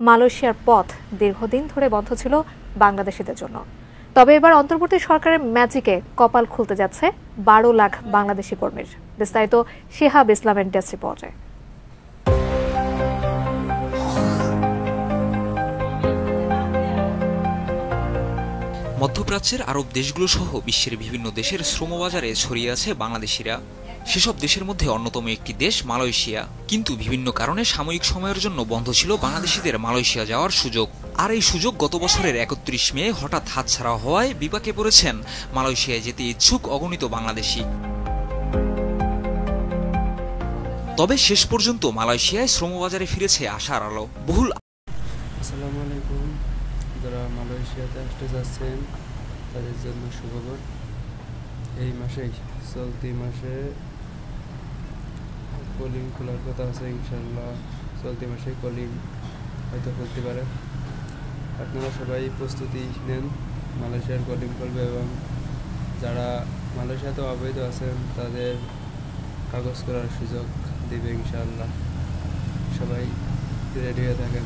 মালয়েশিয়ার পথ দীর্ঘদিন ধরে বন্ধ ছিল বাংলাদেশিদের জন্য। তবে এবার অন্তর্বর্তী সরকারের ম্যাজিকে কপাল খুলতে যাচ্ছে 12 লাখ বাংলাদেশি কর্মীর। বিস্তারিত শিহাব ইসলামের ডেস্ক রিপোর্টে। মধ্যপ্রাচ্যের আরব দেশগুলো সহ বিশ্বের বিভিন্ন দেশের শ্রমবাজারে ছড়িয়ে আছে বাংলাদেশিরা। সেসব দেশের মধ্যে অন্যতম একটি দেশ মালয়েশিয়া। কিন্তু বিভিন্ন কারণে সাময়িক সময়ের জন্য বন্ধ ছিল বাংলাদেশিদের মালয়েশিয়া যাওয়ার সুযোগ। আর এই সুযোগ গত বছরের 31 মে হঠাৎ হাতছাড়া হওয়ায় বিপাকে পড়েছেন মালয়েশিয়ায় যেতে ইচ্ছুক অগণিত বাংলাদেশি। তবে শেষ পর্যন্ত মালয়েশিয়ায় শ্রমবাজারে ফিরেছে আশার আলো। আসসালামু আলাইকুম। যারা মালয়েশিয়াতে আসতে যাচ্ছেন তাদের জন্য সুখবর। এই মাসেই চলতি মাসে কলিং খোলার কথা আছে, ইনশাল্লাহ চলতি মাসে কলিং হয়তো খুলতে পারে। আপনারা সবাই প্রস্তুতি নেন, মালয়েশিয়ার কলিং খুলবে এবং যারা মালয়েশিয়াতে অবৈধ আছেন তাদের কাগজ করার সুযোগ দেবে ইনশাল্লাহ। সবাই রেডি হয়ে থাকেন।